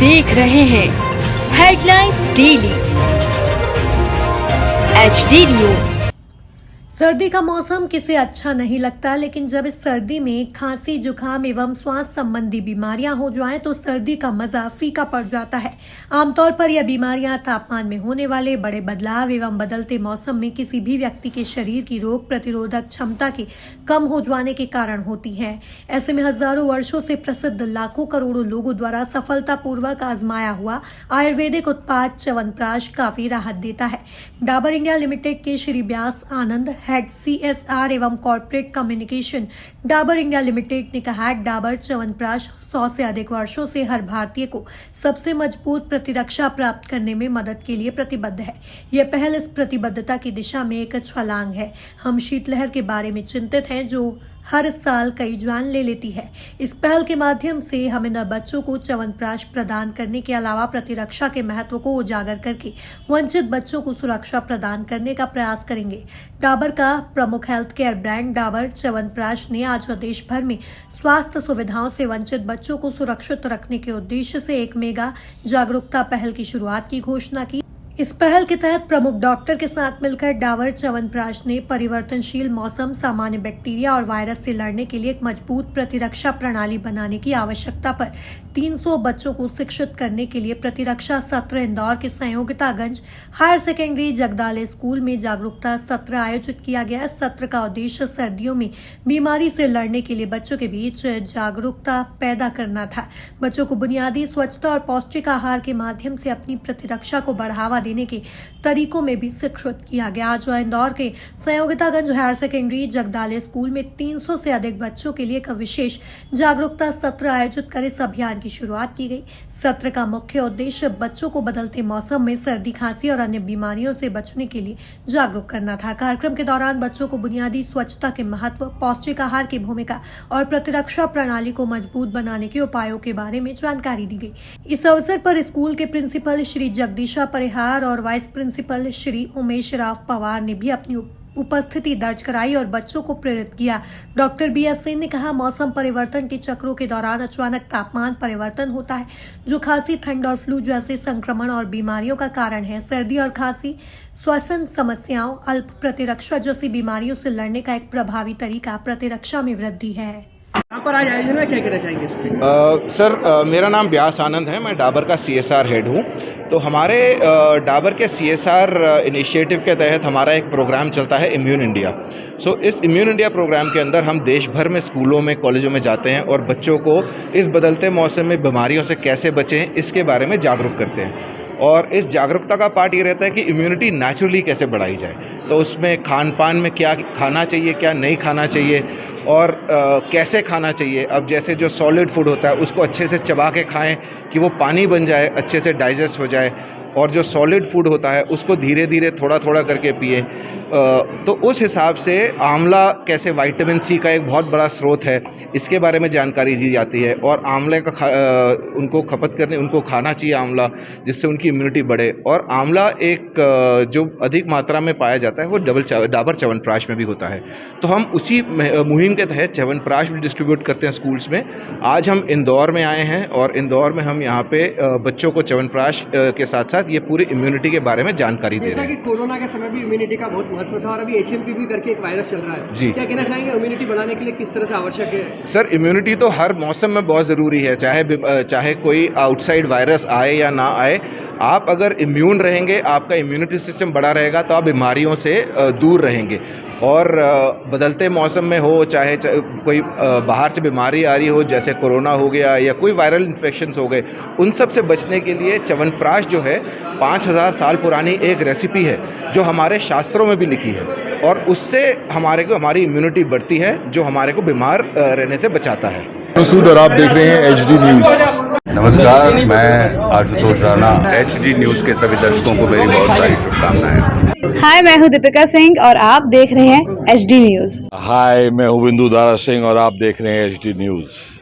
देख रहे हैं हेडलाइंस डेली HD न्यूज। सर्दी का मौसम किसे अच्छा नहीं लगता, लेकिन जब इस सर्दी में खांसी, जुकाम एवं श्वास संबंधी बीमारियां हो जाएं तो सर्दी का मजा फीका पड़ जाता है। आमतौर पर यह बीमारियां तापमान में होने वाले बड़े बदलाव एवं बदलते मौसम में किसी भी व्यक्ति के शरीर की रोग प्रतिरोधक क्षमता के कम हो जाने के कारण होती हैं। ऐसे में हजारों वर्षों से प्रसिद्ध लाखों करोड़ों लोगों द्वारा सफलतापूर्वक आजमाया हुआ आयुर्वेदिक उत्पाद च्यवनप्राश काफी राहत देता है। डाबर इंडिया लिमिटेड के श्री व्यास आनंद, हेड CSR एवं corporate communication Dabur India limited ने कहा, डाबर च्यवनप्राश 100 से अधिक वर्षों से हर भारतीय को सबसे मजबूत प्रतिरक्षा प्राप्त करने में मदद के लिए प्रतिबद्ध है। यह पहल इस प्रतिबद्धता की दिशा में एक छलांग है। हम शीतलहर के बारे में चिंतित हैं जो हर साल कई जान ले लेती है। इस पहल के माध्यम से हम इन बच्चों को च्यवनप्राश प्रदान करने के अलावा प्रतिरक्षा के महत्व को उजागर करके वंचित बच्चों को सुरक्षा प्रदान करने का प्रयास करेंगे। डाबर का प्रमुख health care brand Dabur chyawanprash ने आज देश भर में स्वास्थ्य सुविधाओं से वंचित बच्चों को सुरक्षित रखने के उद्देश्य से एक मेगा जागरूकता पहल की शुरुआत की घोषणा की। इस पहल के तहत प्रमुख डॉक्टर के साथ मिलकर डाबर च्यवनप्राश ने परिवर्तनशील मौसम, सामान्य बैक्टीरिया और वायरस से लड़ने के लिए एक मजबूत प्रतिरक्षा प्रणाली बनाने की आवश्यकता पर 300 बच्चों को शिक्षित करने के लिए प्रतिरक्षा सत्र इंदौर के Sanyogitaganj higher secondary Jagdale school में जागरूकता सत्र आयोजित किया गया। इस सत्र का उद्देश्य सर्दियों में बीमारी से लड़ने के लिए बच्चों के बीच जागरूकता पैदा करना था। बच्चों को बुनियादी स्वच्छता और पौष्टिक आहार के माध्यम से अपनी प्रतिरक्षा को बढ़ावा देने के तरीकों में भी शिक्षित किया गया। आज इंदौर के Sanyogitaganj higher secondary Jagdale school में 300 से अधिक बच्चों के लिए एक विशेष जागरूकता सत्र आयोजित कर इस अभियान की शुरुआत की गई। सत्र का मुख्य उद्देश्य बच्चों को बदलते मौसम में सर्दी, खांसी और अन्य बीमारियों से बचने के लिए जागरूक करना था। कार्यक्रम के दौरान बच्चों को बुनियादी स्वच्छता के महत्व, पौष्टिक आहार की भूमिका और प्रतिरक्षा प्रणाली को मजबूत बनाने के उपायों के बारे में जानकारी दी गई। इस अवसर पर स्कूल के प्रिंसिपल श्री जगदीशा परिहार और वाइस प्रिंसिपल श्री उमेश राव पवार ने भी अपनी उपस्थिति दर्ज कराई और बच्चों को प्रेरित किया। डॉक्टर BS सिंह ने कहा, मौसम परिवर्तन के चक्रों के दौरान अचानक तापमान परिवर्तन होता है जो खांसी, ठंड और फ्लू जैसे संक्रमण और बीमारियों का कारण है। सर्दी और खांसी श्वसन समस्याओं, अल्प प्रतिरक्षा जैसी बीमारियों से लड़ने का एक प्रभावी तरीका प्रतिरक्षा में वृद्धि है। यहाँ पर आज आयोजन में क्या कहना चाहेंगे? सर, मेरा नाम व्यास आनंद है। मैं डाबर का CSR हेड हूँ। तो हमारे डाबर के CSR इनिशिएटिव के तहत हमारा एक प्रोग्राम चलता है इम्यून इंडिया। इस इम्यून इंडिया प्रोग्राम के अंदर हम देश भर में स्कूलों में, कॉलेजों में जाते हैं और बच्चों को इस बदलते मौसम में बीमारियों से कैसे बचें इसके बारे में जागरूक करते हैं। और इस जागरूकता का पार्ट ये रहता है कि इम्यूनिटी नेचुरली कैसे बढ़ाई जाए। तो उसमें खान पान में क्या खाना चाहिए, क्या नहीं खाना चाहिए और कैसे खाना चाहिए। अब जैसे जो सॉलिड फूड होता है उसको अच्छे से चबा के खाएं कि वो पानी बन जाए, अच्छे से डाइजेस्ट हो जाए, और जो सॉलिड फूड होता है उसको धीरे धीरे थोड़ा थोड़ा करके पिए। तो उस हिसाब से आंवला कैसे विटामिन C का एक बहुत बड़ा स्रोत है, इसके बारे में जानकारी दी जाती है। और आंवले का उनको खपत करने, उनको खाना चाहिए आंवला, जिससे उनकी इम्यूनिटी बढ़े। और आंवला एक जो अधिक मात्रा में पाया जाता है वो डाबर च्यवनप्राश में भी होता है। तो हम उसी मुहिम के तहत च्यवनप्राश भी डिस्ट्रीब्यूट करते हैं स्कूल्स में। आज हम इंदौर में आए हैं और इंदौर में हम यहाँ पे बच्चों को च्यवनप्राश के साथ साथ ये पूरी इम्यूनिटी के बारे में जानकारी दे रहे हैं। जैसा कि कोरोना के समय भी इम्यूनिटी का बहुत महत्व था और अभी HMPV करके एक वायरस चल रहा है जी, क्या कहना चाहेंगे इम्यूनिटी बढ़ाने के लिए किस तरह से आवश्यक है? सर, इम्यूनिटी तो हर मौसम में बहुत ज़रूरी है, चाहे कोई आउटसाइड वायरस आए या ना आए। आप अगर इम्यून रहेंगे, आपका इम्यूनिटी सिस्टम बड़ा रहेगा तो आप बीमारियों से दूर रहेंगे। और बदलते मौसम में हो, चाहे कोई बाहर से बीमारी आ रही हो जैसे कोरोना हो गया या कोई वायरल इन्फेक्शंस हो गए, उन सब से बचने के लिए च्यवनप्राश जो है 5000 साल पुरानी एक रेसिपी है जो हमारे शास्त्रों में भी लिखी है और उससे हमारी इम्यूनिटी बढ़ती है जो हमारे को बीमार रहने से बचाता है। मसूद और आप देख रहे हैं HD न्यूज़। नमस्कार, मैं आशुतोष राणा। HD न्यूज़ के सभी दर्शकों को मेरी बहुत सारी शुभकामनाएं। हाय, मैं हूँ दीपिका सिंह और आप देख रहे हैं HD न्यूज़। हाय, मैं हूँ बिंदु दारा सिंह और आप देख रहे हैं HD न्यूज़।